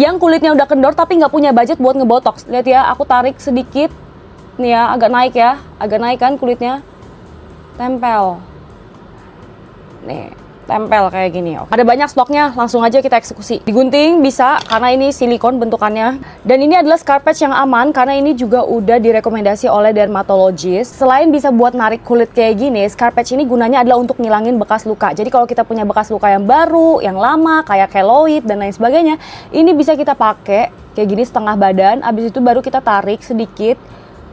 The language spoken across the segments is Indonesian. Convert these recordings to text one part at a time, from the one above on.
Yang kulitnya udah kendor tapi nggak punya budget buat ngebotox. Lihat ya, aku tarik sedikit. Nih ya, agak naik ya. Agak naik kan kulitnya. Tempel. Nih, tempel kayak gini. Ada banyak stoknya, langsung aja kita eksekusi. Digunting bisa, karena ini silikon bentukannya. Dan ini adalah scar patch yang aman, karena ini juga udah direkomendasi oleh dermatologis. Selain bisa buat narik kulit kayak gini, scar patch ini gunanya adalah untuk ngilangin bekas luka. Jadi kalau kita punya bekas luka yang baru, yang lama, kayak keloid dan lain sebagainya, ini bisa kita pakai kayak gini setengah badan. Abis itu baru kita tarik sedikit.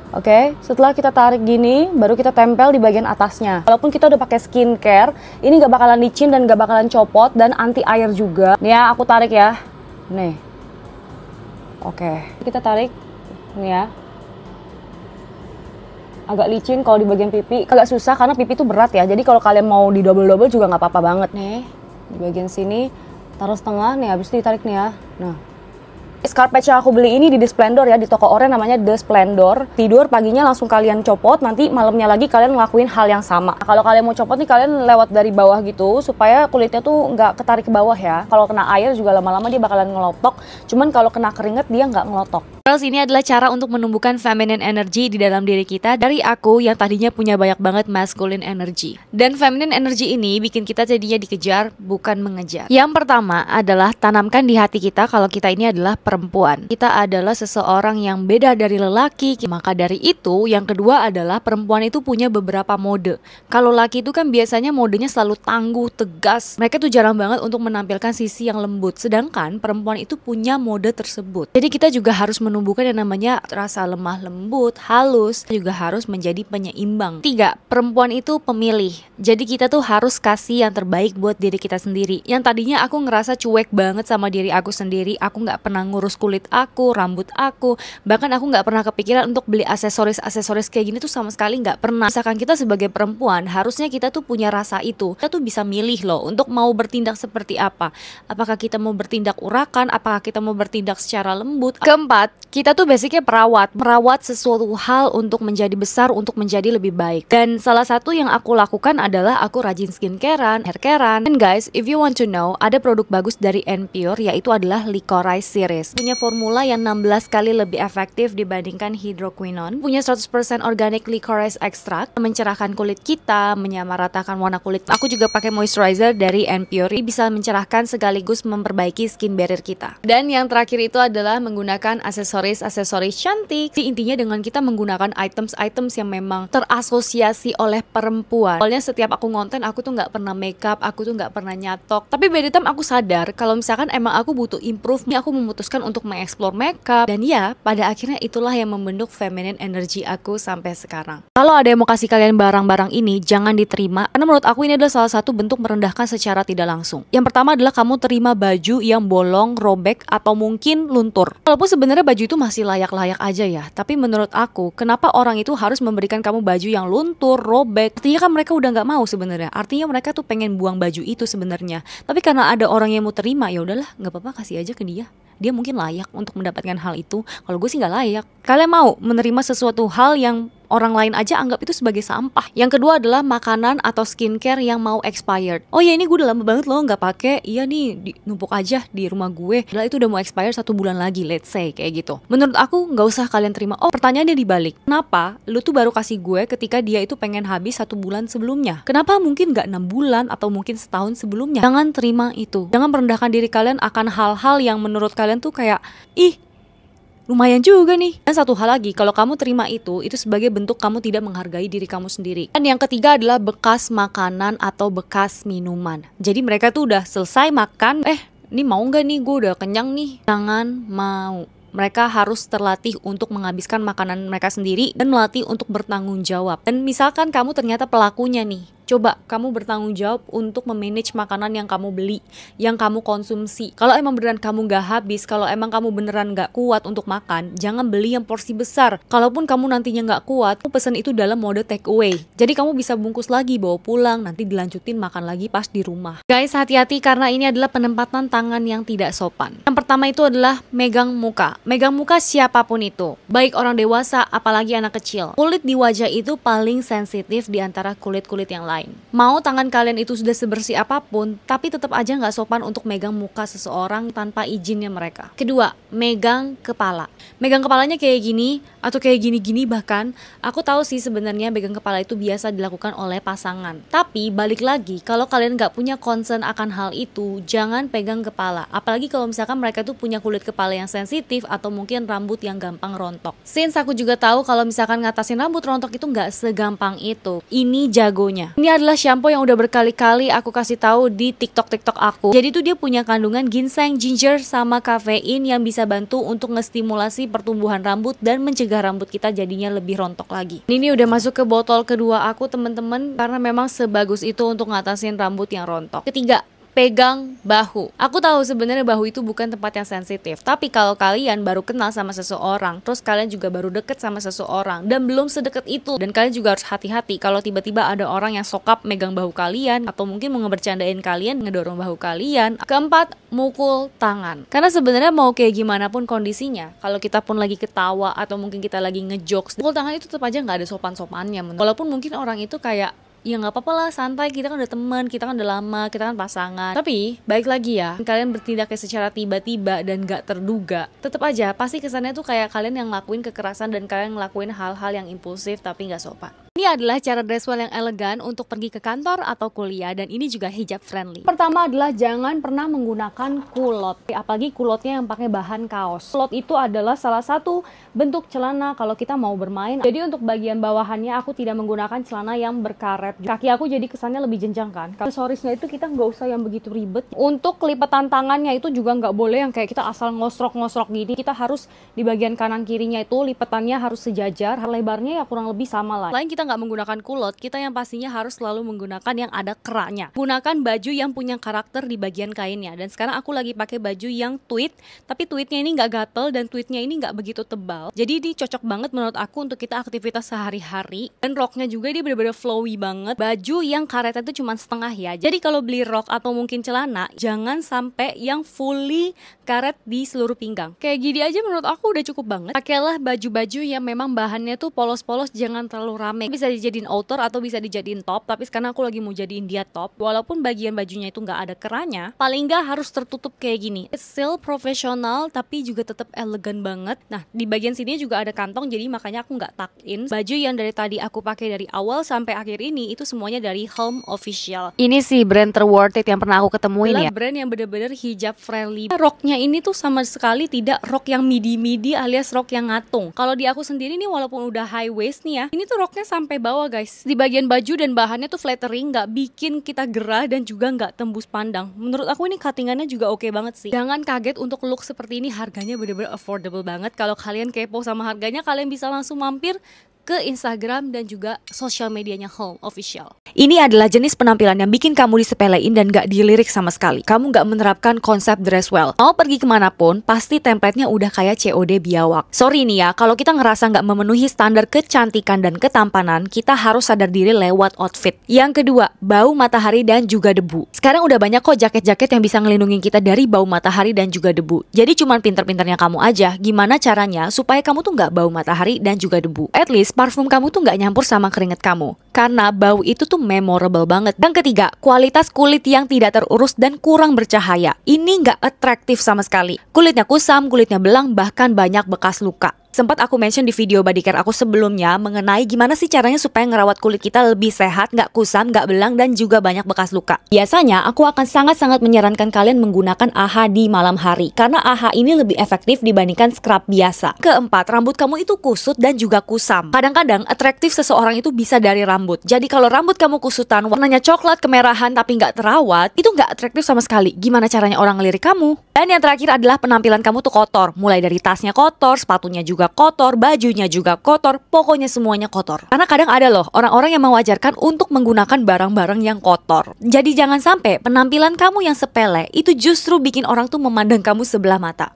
Oke, setelah kita tarik gini, baru kita tempel di bagian atasnya. Walaupun kita udah pakai skincare, ini gak bakalan licin dan gak bakalan copot dan anti air juga. Nih ya, aku tarik ya. Nih. Oke, kita tarik. Nih ya. Agak licin kalau di bagian pipi. Agak susah karena pipi itu berat ya. Jadi kalau kalian mau di double-double juga gak apa-apa banget. Nih, di bagian sini taruh setengah. Nih, habis itu ditarik nih ya. Nah. Scar patch yang aku beli ini di The Splendor ya, di toko Oren namanya The Splendor. Tidur paginya langsung kalian copot, nanti malamnya lagi kalian ngelakuin hal yang sama. Kalau kalian mau copot nih, kalian lewat dari bawah gitu supaya kulitnya tuh nggak ketarik ke bawah ya. Kalau kena air juga lama-lama dia bakalan ngelotok, cuman kalau kena keringet dia nggak ngelotok. Terus ini adalah cara untuk menumbuhkan feminine energy di dalam diri kita dari aku yang tadinya punya banyak banget masculine energy. Dan feminine energy ini bikin kita jadinya dikejar, bukan mengejar. Yang pertama adalah tanamkan di hati kita kalau kita ini adalah perempuan. Kita adalah seseorang yang beda dari lelaki. Maka dari itu, yang kedua adalah perempuan itu punya beberapa mode. Kalau laki itu kan biasanya modenya selalu tangguh, tegas. Mereka tuh jarang banget untuk menampilkan sisi yang lembut. Sedangkan perempuan itu punya mode tersebut. Jadi kita juga harus menumbuhkan yang namanya rasa lemah lembut, halus, juga harus menjadi penyeimbang. 3. Perempuan itu pemilih. Jadi kita tuh harus kasih yang terbaik buat diri kita sendiri. Yang tadinya aku ngerasa cuek banget sama diri aku sendiri, aku nggak pernah ngurus kulit aku, rambut aku, bahkan aku nggak pernah kepikiran untuk beli aksesoris kayak gini tuh sama sekali nggak pernah. Misalkan kita sebagai perempuan, harusnya kita tuh punya rasa itu. Kita tuh bisa milih loh untuk mau bertindak seperti apa. Apakah kita mau bertindak urakan, apakah kita mau bertindak secara lembut. Keempat, kita tuh basicnya merawat sesuatu hal untuk menjadi besar, untuk menjadi lebih baik. Dan salah satu yang aku lakukan adalah aku rajin skincarean, haircarean. And guys, if you want to know, ada produk bagus dari NPure, yaitu adalah Licorice Series. Punya formula yang 16 kali lebih efektif dibandingkan hydroquinone. Punya 100% organic licorice extract, mencerahkan kulit kita, menyamaratakan warna kulit. Aku juga pakai moisturizer dari NPure, ini bisa mencerahkan sekaligus memperbaiki skin barrier kita. Dan yang terakhir itu adalah menggunakan aksesoris cantik. Jadi intinya dengan kita menggunakan items yang memang terasosiasi oleh perempuan. Soalnya setiap aku ngonten, aku tuh nggak pernah makeup, aku tuh nggak pernah nyatok. Tapi by the time aku sadar kalau misalkan emang aku butuh improve, aku memutuskan untuk mengeksplor makeup. Dan ya, pada akhirnya itulah yang membentuk feminine energy aku sampai sekarang. Kalau ada yang mau kasih kalian barang-barang ini, jangan diterima. Karena menurut aku ini adalah salah satu bentuk merendahkan secara tidak langsung. Yang pertama adalah kamu terima baju yang bolong, robek, atau mungkin luntur. Walaupun sebenarnya baju itu masih layak-layak aja ya, tapi menurut aku, kenapa orang itu harus memberikan kamu baju yang luntur, robek? Artinya kan mereka udah nggak mau sebenarnya. Artinya mereka tuh pengen buang baju itu sebenarnya. Tapi karena ada orang yang mau terima, ya udahlah, nggak apa-apa, kasih aja ke dia. Dia mungkin layak untuk mendapatkan hal itu. Kalau gue sih nggak layak. Kalian mau menerima sesuatu hal yang orang lain aja anggap itu sebagai sampah. Yang kedua adalah makanan atau skincare yang mau expired. Oh ya, ini gue udah lama banget loh nggak pakai. Iya nih, numpuk aja di rumah gue. Padahal itu udah mau expired 1 bulan lagi, let's say kayak gitu. Menurut aku nggak usah kalian terima. Oh, pertanyaannya dibalik. Kenapa lu tuh baru kasih gue ketika dia itu pengen habis 1 bulan sebelumnya? Kenapa mungkin nggak 6 bulan atau mungkin setahun sebelumnya? Jangan terima itu. Jangan merendahkan diri kalian akan hal-hal yang menurut kalian tuh kayak, ih, lumayan juga nih. Dan satu hal lagi, kalau kamu terima itu sebagai bentuk kamu tidak menghargai diri kamu sendiri. Dan yang ketiga adalah bekas makanan atau bekas minuman. Jadi mereka tuh udah selesai makan, ini mau nggak nih, gue udah kenyang nih. Jangan mau. Mereka harus terlatih untuk menghabiskan makanan mereka sendiri dan melatih untuk bertanggung jawab. Dan misalkan kamu ternyata pelakunya nih, coba kamu bertanggung jawab untuk memanage makanan yang kamu beli, yang kamu konsumsi. Kalau emang beneran kamu gak habis, kalau emang kamu beneran gak kuat untuk makan, jangan beli yang porsi besar. Kalaupun kamu nantinya gak kuat, kamu pesen itu dalam mode take away. Jadi kamu bisa bungkus lagi, bawa pulang, nanti dilanjutin makan lagi pas di rumah. Guys, hati-hati karena ini adalah penempatan tangan yang tidak sopan. Yang pertama itu adalah megang muka. Megang muka siapapun itu, baik orang dewasa, apalagi anak kecil. Kulit di wajah itu paling sensitif di antara kulit-kulit yang lain. lain. Mau tangan kalian itu sudah sebersih apapun, tapi tetap aja nggak sopan untuk megang muka seseorang tanpa izinnya mereka. Kedua, megang kepala. Megang kepalanya kayak gini atau kayak gini-gini, bahkan aku tahu sih sebenarnya megang kepala itu biasa dilakukan oleh pasangan. Tapi balik lagi, kalau kalian nggak punya concern akan hal itu, jangan pegang kepala. Apalagi kalau misalkan mereka tuh punya kulit kepala yang sensitif atau mungkin rambut yang gampang rontok. Since aku juga tahu kalau misalkan ngatasin rambut rontok itu nggak segampang itu. Ini jagonya. Ini adalah shampoo yang udah berkali-kali aku kasih tahu di TikTok aku. Jadi tuh dia punya kandungan ginseng, ginger, sama kafein yang bisa bantu untuk ngestimulasi pertumbuhan rambut dan mencegah rambut kita jadinya lebih rontok lagi. Ini udah masuk ke botol kedua aku teman-teman, karena memang sebagus itu untuk ngatasin rambut yang rontok. Ketiga, pegang bahu. Aku tahu sebenarnya bahu itu bukan tempat yang sensitif, tapi kalau kalian baru kenal sama seseorang, terus kalian juga baru deket sama seseorang dan belum sedekat itu, dan kalian juga harus hati-hati kalau tiba-tiba ada orang yang sokap megang bahu kalian atau mungkin mau ngebercandain kalian, ngedorong bahu kalian. Keempat, mukul tangan. Karena sebenarnya mau kayak gimana pun kondisinya, kalau kita pun lagi ketawa atau mungkin kita lagi ngejokes, mukul tangan itu tetap aja nggak ada sopan-sopannya. Walaupun mungkin orang itu kayak, ya nggak apa-apa lah, santai, kita kan udah teman, kita kan udah lama, kita kan pasangan. Tapi baik lagi ya, kalian bertindak secara tiba-tiba dan nggak terduga, tetap aja pasti kesannya tuh kayak kalian yang ngelakuin kekerasan dan kalian ngelakuin hal-hal yang impulsif tapi nggak sopan. Ini adalah cara dress well yang elegan untuk pergi ke kantor atau kuliah, dan ini juga hijab friendly. Pertama adalah jangan pernah menggunakan kulot, apalagi kulotnya yang pakai bahan kaos. Kulot itu adalah salah satu bentuk celana kalau kita mau bermain. Jadi untuk bagian bawahannya aku tidak menggunakan celana yang berkaret. Kaki aku jadi kesannya lebih jenjang kan. Aksesorisnya itu kita nggak usah yang begitu ribet. Untuk lipatan tangannya itu juga nggak boleh yang kayak kita asal ngosrok-ngosrok gini. Kita harus di bagian kanan kirinya itu lipatannya harus sejajar, lebarnya ya kurang lebih sama lah. Selain kita nggak menggunakan kulot, kita yang pastinya harus selalu menggunakan yang ada keraknya. Gunakan baju yang punya karakter di bagian kainnya. Dan sekarang aku lagi pakai baju yang tweed, tapi tweednya ini nggak gatel dan tweednya ini nggak begitu tebal. Jadi ini cocok banget menurut aku untuk kita aktivitas sehari-hari. Dan roknya juga dia bener-bener flowy banget. Baju yang karetnya itu cuma setengah ya. Jadi kalau beli rok atau mungkin celana, jangan sampai yang fully karet di seluruh pinggang. Kayak gini aja menurut aku udah cukup banget. Pakailah baju-baju yang memang bahannya tuh polos-polos, jangan terlalu rame. Bisa dijadiin outer atau bisa dijadiin top, tapi sekarang aku lagi mau jadiin dia top. Walaupun bagian bajunya itu nggak ada kerahnya, paling nggak harus tertutup kayak gini. It's still profesional tapi juga tetap elegan banget. Nah, di bagian sini juga ada kantong, jadi makanya aku nggak tuck in. Baju yang dari tadi aku pakai dari awal sampai akhir ini itu semuanya dari Home Official. Ini sih brand terworth it yang pernah aku ketemuin ya. Brand yang bener-bener hijab friendly. Roknya ini tuh sama sekali tidak rok yang midi-midi alias rok yang ngatung. Kalau di aku sendiri nih, walaupun udah high waist nih ya, ini tuh roknya sampai bawah guys. Di bagian baju dan bahannya tuh flattering, nggak bikin kita gerah dan juga nggak tembus pandang. Menurut aku ini cuttingannya juga oke banget sih. Jangan kaget untuk look seperti ini, harganya bener-bener affordable banget. Kalau kalian kepo sama harganya, kalian bisa langsung mampir ke Instagram dan juga sosial medianya Home Official. Ini adalah jenis penampilan yang bikin kamu disepelein dan gak dilirik sama sekali. Kamu gak menerapkan konsep dress well. Mau pergi kemanapun, pasti template-nya udah kayak COD biawak. Sorry nih ya, kalau kita ngerasa gak memenuhi standar kecantikan dan ketampanan, kita harus sadar diri lewat outfit. Yang kedua, bau matahari dan juga debu. Sekarang udah banyak kok jaket-jaket yang bisa ngelindungin kita dari bau matahari dan juga debu. Jadi cuman pinter-pinternya kamu aja, gimana caranya supaya kamu tuh gak bau matahari dan juga debu. At least parfum kamu tuh nggak nyampur sama keringet kamu, karena bau itu tuh memorable banget. Yang ketiga, kualitas kulit yang tidak terurus dan kurang bercahaya. Ini nggak atraktif sama sekali. Kulitnya kusam, kulitnya belang, bahkan banyak bekas luka. Sempat aku mention di video body care aku sebelumnya mengenai gimana sih caranya supaya ngerawat kulit kita lebih sehat, nggak kusam, nggak belang, dan juga banyak bekas luka. Biasanya aku akan sangat-sangat menyarankan kalian menggunakan AHA di malam hari, karena AHA ini lebih efektif dibandingkan scrub biasa. Keempat, rambut kamu itu kusut dan juga kusam. Kadang-kadang atraktif seseorang itu bisa dari rambut. Jadi kalau rambut kamu kusutan, warnanya coklat kemerahan tapi nggak terawat, itu nggak atraktif sama sekali. Gimana caranya orang ngelirik kamu? Dan yang terakhir adalah penampilan kamu tuh kotor. Mulai dari tasnya kotor, sepatunya juga kotor, bajunya juga kotor, pokoknya semuanya kotor. Karena kadang ada loh orang-orang yang mewajarkan untuk menggunakan barang-barang yang kotor. Jadi jangan sampai penampilan kamu yang sepele itu justru bikin orang tuh memandang kamu sebelah mata.